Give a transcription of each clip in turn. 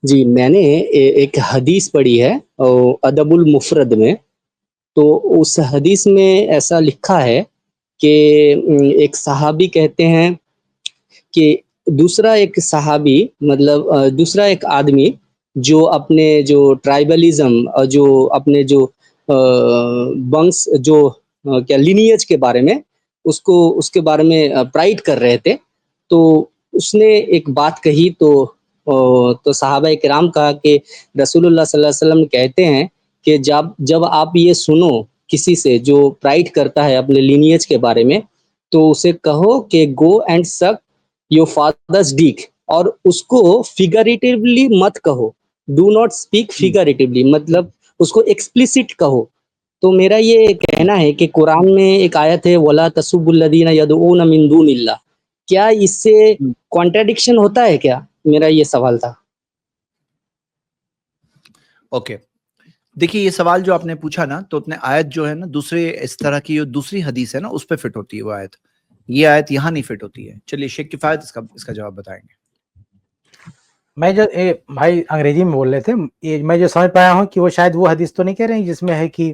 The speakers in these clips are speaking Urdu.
جی میں نے ایک حدیث پڑھی ہے ادب المفرد میں. تو اس حدیث میں ایسا لکھا ہے کہ ایک صحابی کہتے ہیں کہ دوسرا ایک صحابی مطلب دوسرا ایک آدمی جو اپنے جو ٹرائبلزم اور جو اپنے جو ونش جو کیا لینیج کے بارے میں اس کے بارے میں پرائڈ کر رہے تھے. تو اس نے ایک بات کہی تو صحابہ کرام کہا کہ رسول اللہ صلی اللہ علیہ وسلم کہتے ہیں کہ جب آپ یہ سنو کسی سے جو پرائڈ کرتا ہے اپنے لینیج کے بارے میں تو اسے کہو کہ گو اینڈ سک یور فادرز ڈیک. اور اس کو فیگریٹیولی مت کہو, ڈو ناٹ اسپیک فیگریٹیولی, مطلب اس کو ایکسپلیسٹ کہو. تو میرا یہ کہنا ہے کہ قرآن میں ایک آیت ہے وَلَا تَسُبُّوا الَّذِينَ يَدْعُونَ مِن دُونِ اللَّهِ, کیا اس سے کانٹراڈکشن ہوتا ہے کیا؟ میرا یہ سوال تھا. اوکے دیکھیے یہ سوال جو آپ نے پوچھا نا تو اپنے آیت جو ہے نا دوسرے اس طرح کی جو دوسری حدیث ہے نا اس پہ فٹ ہوتی ہے وہ آیت, یہ آیت یہاں نہیں فٹ ہوتی ہے. چلیے شیخ کفایت اس کا جواب بتائیں گے. میں جو بھائی انگریزی میں بول رہے تھے, میں جو سمجھ پایا ہوں کہ وہ شاید وہ حدیث تو نہیں کہہ رہے ہیں جس میں ہے کہ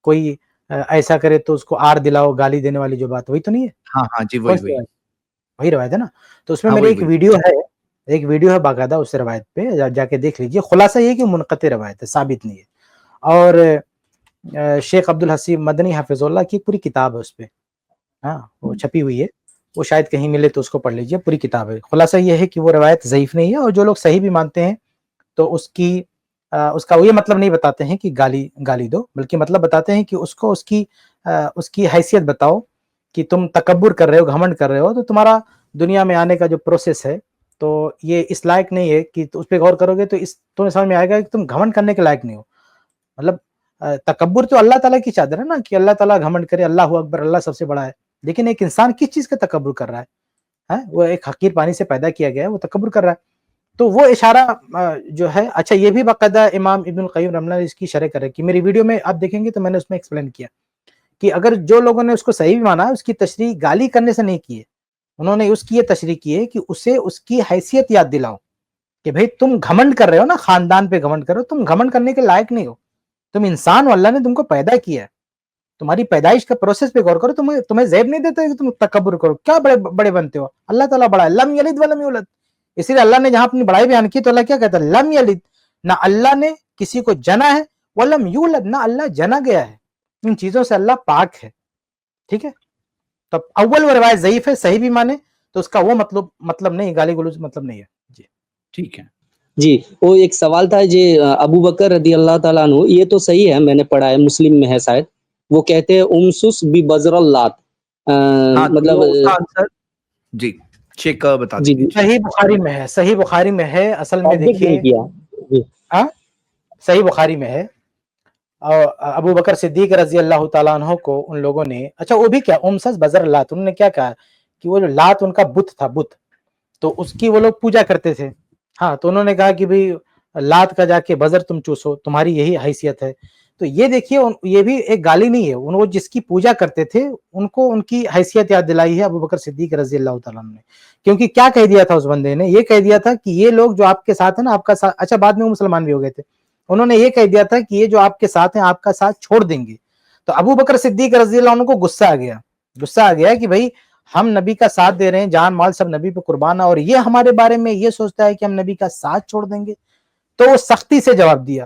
کوئی ایسا کرے تو اس کو آر دلاؤ, گالی دینے والی جو بات, وہی تو نہیں ہے؟ ہاں ہاں جی وہی روایت ہے نا. تو اس میں میری ایک ویڈیو ہے باقاعدہ اس روایت پہ جا کے دیکھ لیجئے. خلاصہ یہ کہ منقطع روایت ہے, ثابت نہیں ہے. اور شیخ عبدالحسیب مدنی حافظ اللہ کی پوری کتاب ہے اس پہ, ہاں وہ چھپی ہوئی ہے, وہ شاید کہیں ملے تو اس کو پڑھ لیجئے, پوری کتاب ہے. خلاصہ یہ ہے کہ وہ روایت ضعیف نہیں ہے, اور جو لوگ صحیح بھی مانتے ہیں تو اس کا وہ یہ مطلب نہیں بتاتے ہیں کہ گالی دو, بلکہ مطلب بتاتے ہیں کہ اس کی حیثیت بتاؤ کہ تم تکبر کر رہے ہو, گھمنڈ کر رہے ہو, تو تمہارا دنیا میں آنے کا جو پروسیس ہے تو یہ اس لائق نہیں ہے کہ اس پہ غور کرو گے تو تمہیں سمجھ میں آئے گا کہ تم گھمنڈ کرنے کے لائق نہیں ہو. مطلب تکبر تو اللہ تعالیٰ کی چادر ہے نا کہ اللہ تعالیٰ گھمنڈ کرے, اللہ اکبر, اللہ سب سے بڑا ہے. لیکن ایک انسان کس چیز کا تکبر کر رہا ہے؟ وہ ایک حقیر پانی سے پیدا کیا گیا ہے, وہ تکبر کر رہا ہے. تو وہ اشارہ جو ہے, اچھا یہ بھی باقاعدہ امام ابن القیم رحمہ اللہ اس کی شرح کر رہے کہ میری ویڈیو میں آپ دیکھیں گے تو میں نے اس میں ایکسپلین کیا کہ اگر جو لوگوں نے اس کو صحیح بھی مانا اس کی تشریح گالی کرنے سے نہیں کی ہے, انہوں نے اس کی یہ تشریح کی ہے کہ اسے اس کی حیثیت یاد دلاؤ کہ بھئی تم گھمنڈ کر رہے ہو نا, خاندان پہ گھمنڈ کر رہے ہو, تم گھمنڈ کرنے کے لائق نہیں ہو, تم انسان ہو, اللہ نے تم کو پیدا کیا ہے, تمہاری پیدائش کا پروسیس پہ غور کرو. تمہیں زیب نہیں دیتا کہ تم تکبر کرو, کیا بڑے بنتے ہو, اللہ تعالیٰ بڑا ہے, لم یلد ولم یولد. اسی لیے اللہ نے جہاں اپنی بڑائی بیان کی تو اللہ کیا کہتا ہے, لم یلد, نہ اللہ نے کسی کو جنا ہے, ولم یولد, نہ اللہ جنا گیا ہے. ان چیزوں سے اللہ پاک ہے, ٹھیک ہے. تو اول وہ روایت ضعیف ہے, صحیح بھی مانے تو اس کا وہ مطلب نہیں, گالی گلوچ مطلب نہیں ہے. جی ٹھیک ہے. جی وہ ایک سوال تھا جی, ابو بکر رضی اللہ تعالیٰ عنہ, یہ تو صحیح ہے, میں نے پڑھا ہے, مسلم میں ہے شاید, وہ کہتے ہیں امسس بی بزر اللات, مطلب اس کا آنسر جی چیک بتا جی دیجیے. صحیح بخاری میں ہے, صحیح بخاری میں ہے, اصل میں تصدیق دیکھیے نہیں کیا. جی ہاں صحیح بخاری میں ہے. اور ابو بکر صدیق رضی اللہ تعالیٰ عنہ کو ان لوگوں نے, اچھا وہ بھی کیا امسس بزر اللات, انہوں نے کیا کہا کہ وہ جو لات ان کا بت تھا, بت, تو اس کی وہ لوگ پوجا کرتے تھے. ہاں تو انہوں نے کہا کہ بھئی لات کا جا کے بزر تم چوسو, تمہاری یہی حیثیت ہے. تو یہ دیکھیے یہ بھی ایک گالی نہیں ہے, وہ جس کی پوجا کرتے تھے ان کو ان کی حیثیت یاد دلائی ہے ابو بکر صدیق رضی اللہ تعالیٰ عنہ نے. کیونکہ کیا کہہ دیا تھا اس بندے نے, یہ کہہ دیا تھا کہ یہ لوگ جو آپ کے ساتھ ہیں نا, آپ کا ساتھ, اچھا بعد میں وہ مسلمان بھی ہو گئے تھے, انہوں نے یہ کہہ دیا تھا کہ یہ جو آپ کے ساتھ ہیں آپ کا ساتھ چھوڑ دیں گے. تو ابو بکر صدیق رضی اللہ عنہ کو غصہ آ گیا کہ بھئی ہم نبی کا ساتھ دے رہے ہیں, جان مال سب نبی پہ قربان ہے, اور یہ ہمارے بارے میں یہ سوچتا ہے کہ ہم نبی کا ساتھ چھوڑ دیں گے. تو وہ سختی سے جواب دیا,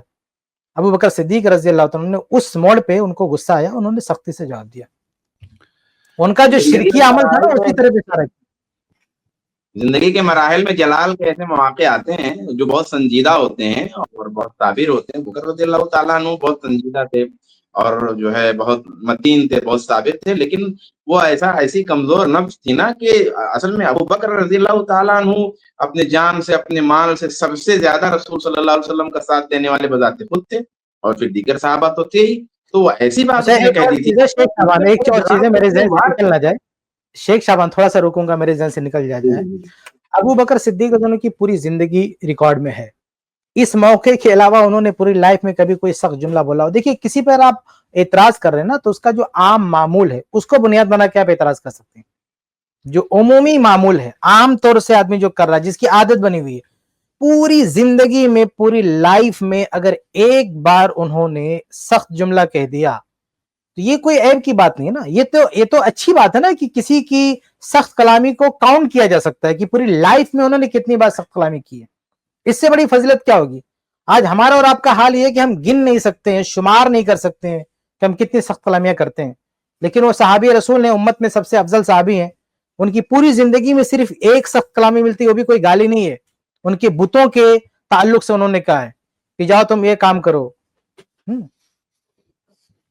ابو بکر صدیق رضی اللہ عنہ نے اس موڑ پہ ان کو غصہ آیا, انہوں نے سختی سے جواب دیا. ان کا جو شرکی عمل تھا نا اسی طرح پہ سارا. زندگی کے مراحل میں جلال کے ایسے مواقع آتے ہیں جو بہت سنجیدہ ہوتے ہیں اور بہت تعبیر ہوتے ہیں. بکر رضی اللہ تعالیٰ عنہ بہت سنجیدہ تھے اور جو ہے بہت متین تھے, بہت ثابت تھے, لیکن وہ ایسی کمزور نفس تھی نا کہ اصل میں ابو بکر رضی اللہ تعالیٰ عنہ اپنے جان سے, اپنے مال سے سب سے زیادہ رسول صلی اللہ علیہ وسلم کا ساتھ دینے والے بذات خود تھے, اور پھر دیگر صحابہ تو تھے ہی. تو وہ ایسی بات اس نے کہہ دی تھی. ایک اور چیز ہے میرے ذہن سے نکل نہ جائے, شیخ شعبان تھوڑا سا روکوں گا, میرے ذہن سے نکل جائے. ابو بکر صدیق رضی اللہ عنہ کی پوری زندگی ریکارڈ میں ہے, اس موقع کے علاوہ انہوں نے پوری لائف میں کبھی کوئی سخت جملہ بولا ہو. دیکھیے کسی پر آپ اعتراض کر رہے ہیں نا تو اس کا جو عام معمول ہے اس کو بنیاد بنا کے آپ اعتراض کر سکتے ہیں. جو عمومی معمول ہے, عام طور سے آدمی جو کر رہا ہے, جس کی عادت بنی ہوئی ہے, پوری زندگی میں پوری لائف میں اگر ایک بار انہوں نے سخت جملہ کہہ دیا تو یہ کوئی عیب کی بات نہیں ہے نا, یہ تو اچھی بات ہے نا کہ کسی کی سخت کلامی کو کاؤنٹ کیا جا سکتا ہے کہ پوری لائف میں انہوں نے کتنی بار سخت کلامی کی ہے. اس سے بڑی فضیلت کیا ہوگی؟ آج ہمارا اور آپ کا حال یہ ہے کہ ہم گن نہیں سکتے ہیں, شمار نہیں کر سکتے ہیں کہ ہم کتنی سخت کلامیاں کرتے ہیں, لیکن وہ صحابی رسول ہیں, امت میں سب سے افضل صحابی ہیں, ان کی پوری زندگی میں صرف ایک سخت کلامی ملتی ہے, وہ بھی کوئی گالی نہیں ہے, ان کے بتوں کے تعلق سے انہوں نے کہا ہے کہ جاؤ تم یہ کام کرو.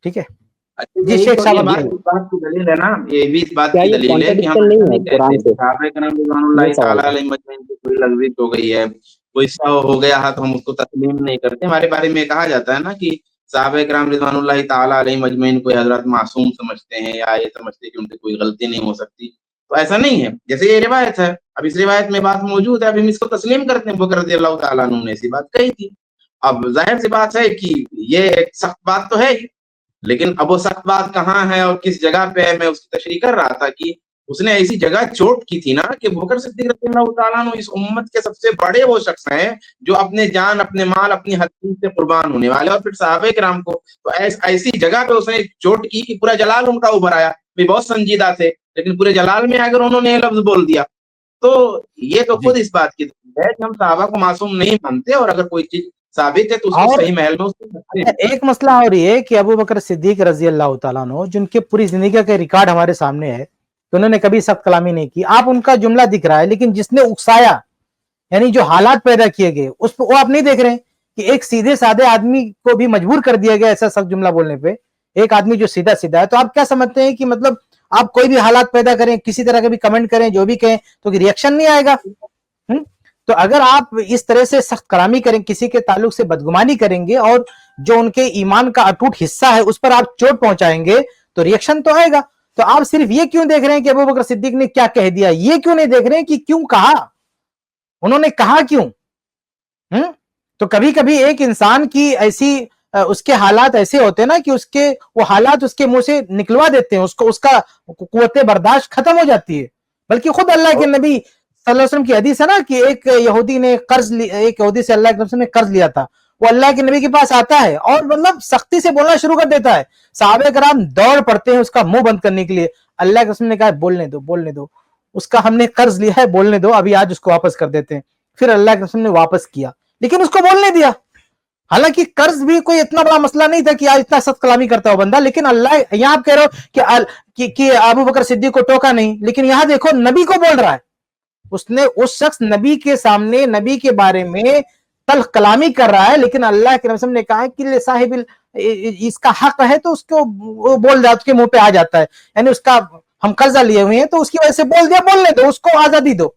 ٹھیک ہے جی شیخ صاحب, بات کی دلیل ہے نا, یہ بھی اس بات کیا کی یہ دلیل ہے کہ ہم کانٹرڈکشن نہیں ہے کہتے قرآن سے؟ صحابہ کرام رضوان یہ اللہ سوال تعالیٰ ہے. علیہ مجمعین کی کوئی لغزش ہو گئی ہے, کوئی سو ہو گیا ہے تو ہم اس کو تسلیم نہیں کرتے. ہمارے بارے میں کہا جاتا ہے نا کہ صحابہ کرام رضوان اللہ تعالیٰ علیہ مجمعین کو حضرت معصوم سمجھتے ہیں یا یہ سمجھتے ہیں کہ ان سے کوئی غلطی نہیں ہو سکتی, تو ایسا نہیں ہے. جیسے یہ روایت ہے, اب اس روایت میں بات موجود ہے, اب ہم اس کو تسلیم کرتے ہیں. بکر رضی اللہ تعالیٰ عنہ نے ایسی بات کہی تھی. اب ظاہر سی بات ہے کہ یہ ایک سخت بات تو ہے ہی, لیکن اب وہ سخت بات کہاں ہے اور کس جگہ پہ ہے, میں اس کی تشریح کر رہا تھا کہ اس نے ایسی جگہ چوٹ کی تھی نا کہ بکر صدیق رضی اللہ تعالیٰ عنہ اس امت کے سب سے بڑے وہ شخص ہیں جو اپنے جان, اپنے مال, اپنی حقیقت سے قربان ہونے والے, اور پھر صحابہ کرام کو تو ایسی جگہ پہ اس نے چوٹ کی کہ پورا جلال ان کا ابھر آیا. بھی بہت سنجیدہ تھے, لیکن پورے جلال میں اگر انہوں نے یہ لفظ بول دیا تو یہ تو خود اس بات کی ہے کہ ہم صحابہ کو معصوم نہیں مانتے, اور اگر کوئی چیز ثابت ہے تو اس کو صحیح محل میں اس کو رکھتے ہیں. ایک مسئلہ اور یہ کہ ابو بکر صدیق رضی اللہ تعالیٰ عنہ, جن کے پوری زندگی کا ریکارڈ ہمارے سامنے ہے, تو انہوں نے کبھی سخت کلامی نہیں کی. آپ ان کا جملہ دکھ رہا ہے, لیکن جس نے اکسایا, یعنی جو حالات پیدا کیے گئے, اس پہ وہ آپ نہیں دیکھ رہے ہیں کہ ایک سیدھے سادے آدمی کو بھی مجبور کر دیا گیا ایسا سخت جملہ بولنے پہ. ایک آدمی جو سیدھا سیدھا ہے, تو آپ کیا سمجھتے ہیں کہ مطلب آپ کوئی بھی حالات پیدا کریں, کسی طرح کا بھی کمنٹ کریں, جو بھی کہیں, تو ریئیکشن نہیں آئے گا؟ تو اگر آپ اس طرح سے سخت کلامی کریں, کسی کے تعلق سے بدگمانی کریں گے, اور جو ان کے ایمان کا اٹوٹ حصہ ہے اس پر آپ چوٹ پہنچائیں گے, تو ریئیکشن تو آئے گا. تو آپ صرف یہ کیوں دیکھ رہے ہیں کہ ابو بکر صدیق نے کیا کہہ دیا, یہ کیوں نہیں دیکھ رہے ہیں کہ کیوں کہا, انہوں نے کہا کیوں؟ تو کبھی کبھی ایک انسان کی ایسی اس کے حالات ایسے ہوتے ہیں نا کہ اس کے وہ حالات اس کے منہ سے نکلوا دیتے ہیں, اس کو, اس کا قوت برداشت ختم ہو جاتی ہے. بلکہ خود اللہ کے نبی صلی اللہ علیہ وسلم کی حدیث ہے نا کہ ایک یہودی نے ایک یہودی سے اللہ کے نبی نے قرض لیا تھا. وہ اللہ کے نبی کے پاس آتا ہے اور مطلب سختی سے بولنا شروع کر دیتا ہے. صحابہ کرام دوڑ پڑتے ہیں اس کا منہ بند کرنے کے لیے. اللہ کے رسول نے کہا بولنے دو, اس کا ہم نے قرض لیا ہے, بولنے دو, ابھی آج اس کو واپس کر دیتے ہیں. پھر اللہ کے رسول نے واپس کیا, لیکن اس کو بولنے دیا. حالانکہ قرض بھی کوئی اتنا بڑا مسئلہ نہیں تھا کہ آج اتنا سخت کلامی کرتا ہو بندہ, لیکن اللہ یہاں آپ کہہ رہے ہو کہ ابو بکر صدیق کو ٹوکا نہیں, لیکن یہاں دیکھو نبی کو بول رہا ہے. اس نے اس شخص نبی کے سامنے نبی کے بارے میں تلخ کلامی کر رہا ہے, لیکن اللہ کے رسول نے کہا کہ صاحب اس کا حق ہے تو اس کو بول دیا, اس کے منہ پہ آ جاتا ہے. یعنی اس کا ہم قرضہ لیے ہوئے ہیں تو اس کی وجہ سے بول دیا, بولنے دو, اس کو آزادی دو.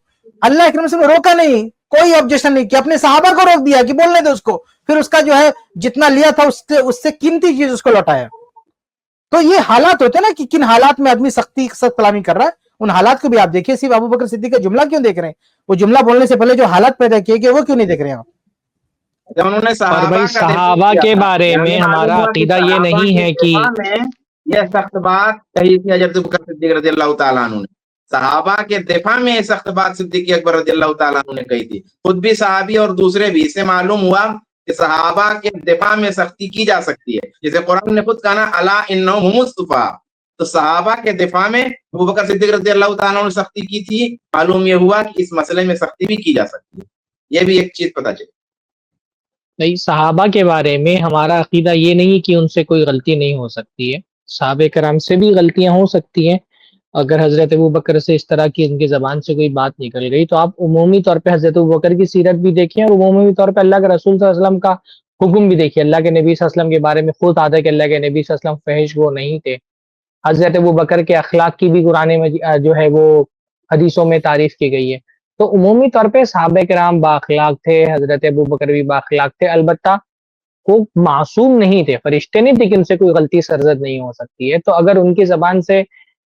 اللہ کے رسول نے روکا نہیں, کوئی آبجیکشن نہیں کیا, اپنے صحابہ کو روک دیا کہ بولنے دو اس کو. پھر اس کا جو ہے جتنا لیا تھا اس سے قیمتی چیز اس کو لوٹایا. تو یہ حالات ہوتے ہیں نا کہ کن حالات میں آدمی سخت کلامی کر رہا ہے, ان حالات کو بھی آپ دیکھیں. صرف ابو بکر صدیق کا جملہ کیوں دیکھ رہے ہیں, وہ جملہ بولنے سے پہلے جو حالات پیدا کیے گئے وہ کیوں نہیں دیکھ رہے ہیں آپ؟ انہوں نے اور بھائی صحابہ کے بارے میں ہمارا عقیدہ یہ نہیں ہے کہ یہ سخت بات کہی تھی حضرت بکر صدیق رضی اللہ تعالیٰ عنہ نے. صحابہ کے دفاع میں یہ سخت بات صدیق اکبر رضی اللہ تعالیٰ عنہ نے کہی تھی. خود بھی صحابی اور دوسرے بھی, اس سے معلوم ہوا کہ صحابہ کے دفاع میں سختی کی جا سکتی ہے. جیسے قرآن نے خود کہا نا الا انہم هم الصفا, تو صحابہ کے دفاع میں ابو بکر صدیق رضی اللہ تعالیٰ عنہ نے سختی کی تھی. معلوم یہ ہوا کہ اس مسئلے میں سختی بھی کی جا سکتی ہے. یہ بھی ایک چیز پتہ چلی. نہیں, صحابہ کے بارے میں ہمارا عقیدہ یہ نہیں کہ ان سے کوئی غلطی نہیں ہو سکتی ہے. صحابہ کرام سے بھی غلطیاں ہو سکتی ہیں. اگر حضرت ابو بکر سے اس طرح کی ان کی زبان سے کوئی بات نکل گئی, تو آپ عمومی طور پہ حضرت ابو بکر کی سیرت بھی دیکھیں, اور عمومی طور پہ اللہ کے رسول صلی اللہ علیہ وسلم کا حکم بھی دیکھیے. اللہ کے نبی صلی اللہ علیہ وسلم کے بارے میں خود آتا ہے کہ اللہ کے نبی صلی اللہ علیہ وسلم فحش گو نہیں تھے. حضرت ابو بکر کے اخلاق کی بھی قرآن میں جو ہے وہ حدیثوں میں تعریف کی گئی ہے. تو عمومی طور پہ صحابہ کرام با اخلاق تھے, حضرت ابو بکر بھی با اخلاق تھے. البتہ وہ معصوم نہیں تھے, فرشتے نہیں تھے کہ ان سے کوئی غلطی سرزد نہیں ہو سکتی ہے. تو اگر ان کی زبان سے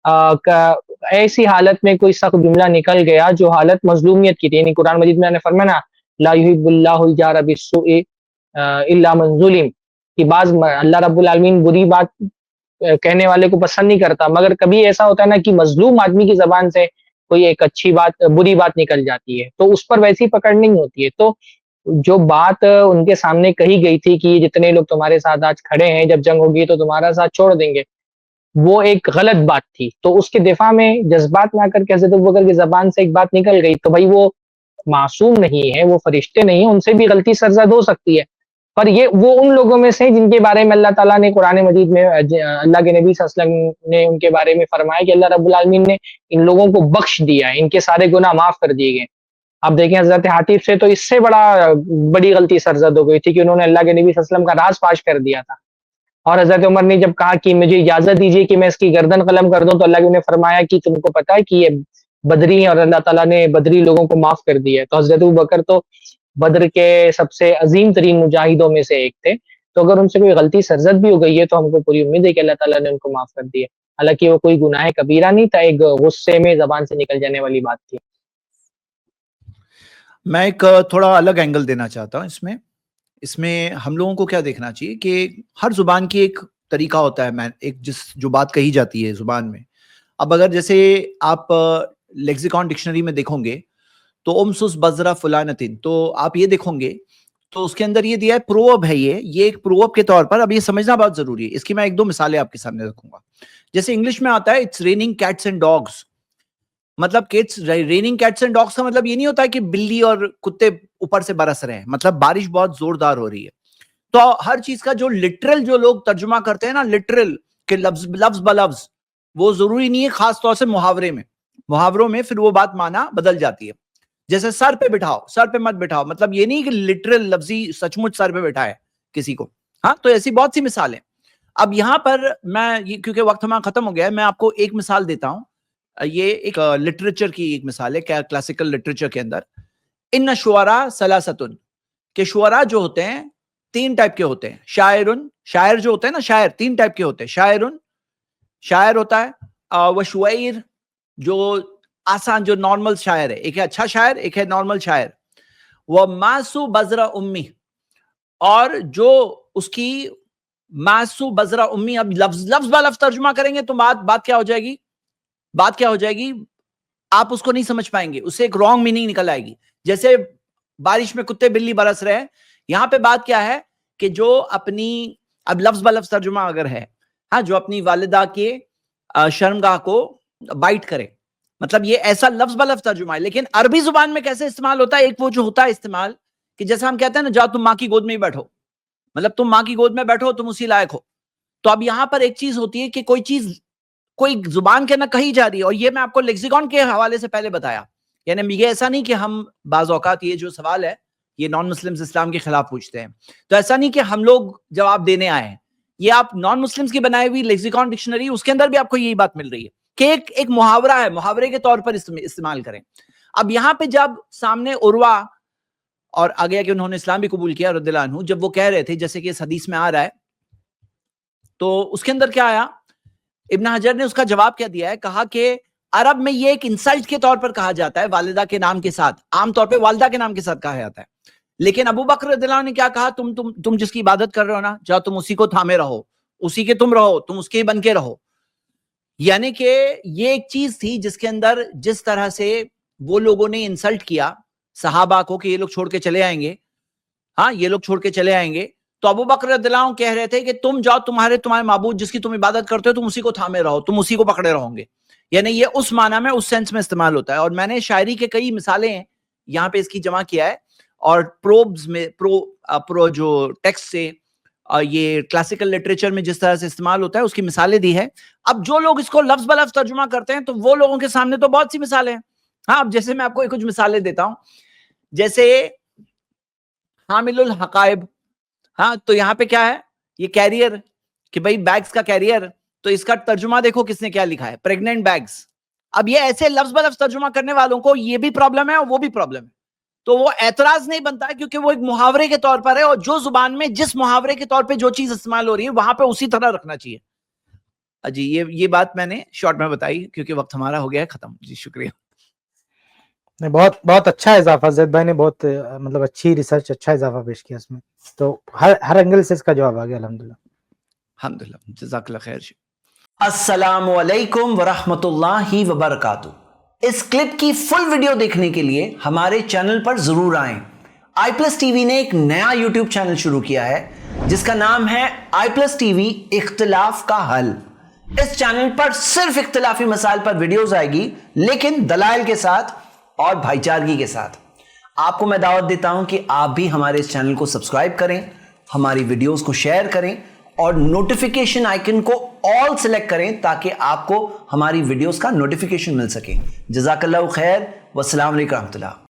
ایسی حالت میں کوئی سخت جملہ نکل گیا جو حالت مظلومیت کی تھی, یعنی قرآن مجید میں نے فرمایا لا یحب اللہ الجار بالسوء الا من ظلم, کہ بعض اللہ رب العالمین بری بات کہنے والے کو پسند نہیں کرتا, مگر کبھی ایسا ہوتا ہے نا کہ مظلوم آدمی کی زبان سے کوئی ایک اچھی بات بری بات نکل جاتی ہے تو اس پر ویسی پکڑ نہیں ہوتی ہے. تو جو بات ان کے سامنے کہی گئی تھی کہ جتنے لوگ تمہارے ساتھ آج کھڑے ہیں جب جنگ ہوگی تو تمہارا ساتھ چھوڑ دیں گے, وہ ایک غلط بات تھی. تو اس کے دفاع میں جذبات میں آ کر کے حضرت ابوبکر کی زبان سے ایک بات نکل گئی تو بھائی وہ معصوم نہیں ہے, وہ فرشتے نہیں ہیں, ان سے بھی غلطی سرزد ہو سکتی ہے. پر یہ وہ ان لوگوں میں سے جن کے بارے میں اللہ تعالیٰ نے قرآن مجید میں اللہ کے نبی صلی اللہ علیہ وسلم نے ان کے بارے میں فرمایا کہ اللہ رب العالمین نے ان لوگوں کو بخش دیا ہے, ان کے سارے گناہ معاف کر دیے گئے. آپ دیکھیں حضرت حاتب سے تو اس سے بڑی غلطی سرزد ہو گئی تھی کہ انہوں نے اللہ کے نبی صلی اللہ علیہ وسلم کا راز فاش کر دیا تھا. اور حضرت عمر نے جب کہا کہ مجھے اجازت دیجیے کہ میں اس کی گردن قلم کر دوں تو اللہ نے فرمایا کہ تم کو پتا ہے کہ یہ بدری ہیں اور اللہ تعالیٰ نے بدری لوگوں کو معاف کر دیا ہے. تو حضرت ابوبکر تو بدر کے سب سے عظیم ترین مجاہدوں میں سے ایک تھے. تو اگر ان سے کوئی غلطی سرزد بھی ہو گئی ہے تو ہم کو پوری امید ہے کہ اللہ تعالیٰ نے ان کو معاف کر دیا. حالانکہ وہ کوئی گناہ کبیرہ نہیں تھا, ایک غصے میں زبان سے نکل جانے والی بات تھی. میں ایک تھوڑا الگ اینگل دینا چاہتا ہوں اس میں ہم لوگوں کو کیا دیکھنا چاہیے کہ ہر زبان کی ایک طریقہ ہوتا ہے, ایک جو بات کہی جاتی ہے زبان میں. اب اگر جیسے آپ لیکسیکون ڈکشنری میں دیکھو گے تو امسس بزرا فلانتن, تو آپ یہ دیکھو گے تو اس کے اندر یہ دیا ہے پروورب ہے, یہ ایک پروورب کے طور پر. اب یہ سمجھنا بہت ضروری ہے. اس کی میں ایک دو مثالیں آپ کے سامنے رکھوں گا. جیسے انگلش میں آتا ہے it's raining cats and dogs, مطلب ریننگ کیٹس اینڈ ڈاگس کا مطلب یہ نہیں ہوتا ہے کہ بلی اور کتے اوپر سے برس رہے ہیں, مطلب بارش بہت زوردار ہو رہی ہے. تو ہر چیز کا جو لٹرل جو لوگ ترجمہ کرتے ہیں نا, لٹرل کہ لفظ بلفظ, وہ ضروری نہیں ہے. خاص طور سے محاوروں میں پھر وہ بات مانا بدل جاتی ہے. جیسے سر پہ بٹھاؤ, سر پہ مت بٹھاؤ, مطلب یہ نہیں کہ لٹرل لفظی سچ مچ سر پہ بٹھائے کسی کو. ہاں, تو ایسی بہت سی مثالیں. اب یہاں پر میں کیونکہ وقت ہمارا ختم ہو گیا ہے, میں آپ کو ایک مثال دیتا ہوں. یہ ایک لٹریچر کی ایک مثال ہے, کلاسیکل لٹریچر کے اندر. ان شعراء ثلاثۃ, کہ شعراء جو ہوتے ہیں تین ٹائپ کے ہوتے ہیں. شاعر جو ہوتے ہیں نا, شاعر تین ٹائپ کے ہوتے ہیں. شاعر ہوتا ہے, وہ شعیر جو آسان جو نارمل شاعر ہے, ایک ہے اچھا شاعر, ایک ہے نارمل شاعر. وہ ماسو بزرا امی, اور جو اس کی ماسو بزرا امی, اب لفظ بلفظ ترجمہ کریں گے تو بات کیا ہو جائے گی, آپ اس کو نہیں سمجھ پائیں گے, اس سے ایک رانگ میننگ نکل آئے گی. جیسے بارش میں کتے بلی برس رہے ہیں, یہاں پہ بات کیا ہے کہ جو اپنی, اب لفظ بلفظ ترجمہ اگر ہے, ہاں, جو اپنی والدہ کے شرمگاہ کو بائٹ کرے, مطلب یہ ایسا لفظ بلفظ ترجمہ ہے. لیکن عربی زبان میں کیسے استعمال ہوتا ہے, ایک وہ جو ہوتا ہے استعمال کہ جیسا ہم کہتے ہیں نا, جاؤ تم ماں کی گود میں ہی بیٹھو, مطلب تم ماں کی گود میں بیٹھو, تم اسی لائق ہو. تو اب یہاں پر ایک چیز ہوتی ہے کہ کوئی چیز کوئی زبان کے نہ کہی جا رہی ہے, اور یہ میں آپ کو لیکسیکون کے حوالے سے پہلے بتایا. یعنی یہ ایسا نہیں کہ ہم بعض اوقات یہ جو سوال ہے یہ نان مسلمز اسلام کے خلاف پوچھتے ہیں, تو ایسا نہیں کہ ہم لوگ جواب دینے آئے ہیں. یہ آپ نان مسلمز کی بنائی ہوئی لیکسیکون ڈکشنری, اس کے اندر بھی آپ کو یہی بات مل رہی ہے کہ ایک محاورہ ہے, محاورے کے طور پر استعمال کریں. اب یہاں پہ جب سامنے عروہ اور آگے کہ انہوں نے اسلام بھی قبول کیا رضی اللہ عنہ, جب وہ کہہ رہے تھے جیسے کہ اس حدیث میں آ رہا ہے, تو اس کے اندر کیا آیا, ابن حجر نے اس کا جواب کیا دیا ہے, کہا کہ عرب میں یہ ایک انسلٹ کے طور پر کہا جاتا ہے والدہ کے نام کے ساتھ, عام طور پہ والدہ کے نام کے ساتھ کہا جاتا ہے. لیکن ابو بکر رضی اللہ عنہ نے کیا کہا, تم جس کی عبادت کر رہے ہو نا, جاؤ تم اسی کو تھامے رہو, اسی کے تم رہو, تم اس کے بن کے رہو. یعنی کہ یہ ایک چیز تھی جس کے اندر جس طرح سے وہ لوگوں نے انسلٹ کیا صحابہ کو کہ یہ لوگ چھوڑ کے چلے آئیں گے, ہاں, یہ لوگ چھوڑ کے چلے آئیں گے, تو ابو بکر رضی اللہ عنہ کہہ رہے تھے کہ تم جاؤ, تمہارے معبود جس کی تم عبادت کرتے ہو, تم اسی کو تھامے رہو, تم اسی کو پکڑے رہو گے. یعنی یہ اس معنی میں, اس سینس میں استعمال ہوتا ہے. اور میں نے شاعری کے کئی مثالیں یہاں پہ اس کی جمع کیا ہے, اور پروبز میں پرو جو ٹیکسٹ سے یہ کلاسیکل لٹریچر میں جس طرح سے استعمال ہوتا ہے اس کی مثالیں دی ہے. اب جو لوگ اس کو لفظ بلفظ ترجمہ کرتے ہیں تو وہ لوگوں کے سامنے تو بہت سی مثالیں ہیں. ہاں, اب جیسے میں آپ کو کچھ مثالیں دیتا ہوں, جیسے حامل الحقائب, ہاں, تو یہاں پہ کیا ہے, یہ کیریئر, کہ بھائی بیگز کا کیریئر, تو اس کا ترجمہ دیکھو کس نے کیا لکھا ہے, پریگننٹ بیگز. اب یہ ایسے لفظ بلفظ ترجمہ کرنے والوں کو یہ بھی پرابلم ہے اور وہ بھی پرابلم ہے, تو وہ اعتراض نہیں بنتا ہے کیونکہ وہ ایک محاورے کے طور پر ہے, اور جو زبان میں جس محاورے کے طور پہ جو چیز استعمال ہو رہی ہے وہاں پہ اسی طرح رکھنا چاہیے. جی, یہ بات میں نے شارٹ میں بتائی کیونکہ وقت ہمارا ہو گیا ہے ختم. جی, شکریہ. بہت بہت اچھا اضافہ, زید بھائی نے بہت مطلب اچھی ریسرچ, اچھا اضافہ پیش کیا اس میں, تو ہر اینگل سے اس کا جواب آ گیا الحمدللہ. الحمدللہ, جزاک اللہ خیر. السلام علیکم ورحمۃ اللہ وبرکاتہ. اس کلپ کی فل ویڈیو دیکھنے کے لیے ہمارے چینل پر ضرور آئیں۔ آئی پلس ٹی وی نے ایک نیا یوٹیوب چینل شروع کیا ہے جس کا نام ہے آئی پلس ٹی وی اختلاف کا حل۔ اس چینل پر صرف اختلافی مسائل پر ویڈیوز آئے گی، لیکن دلائل کے ساتھ اور بھائی چارگی کے ساتھ۔ آپ کو میں دعوت دیتا ہوں کہ آپ بھی ہمارے اس چینل کو سبسکرائب کریں، ہماری ویڈیوز کو شیئر کریں اور نوٹیفیکیشن آئیکن کو آل سلیکٹ کریں تاکہ آپ کو ہماری ویڈیوز کا نوٹیفیکیشن مل سکے۔ جزاک اللہ خیر، والسلام علیکم ورحمۃ اللہ۔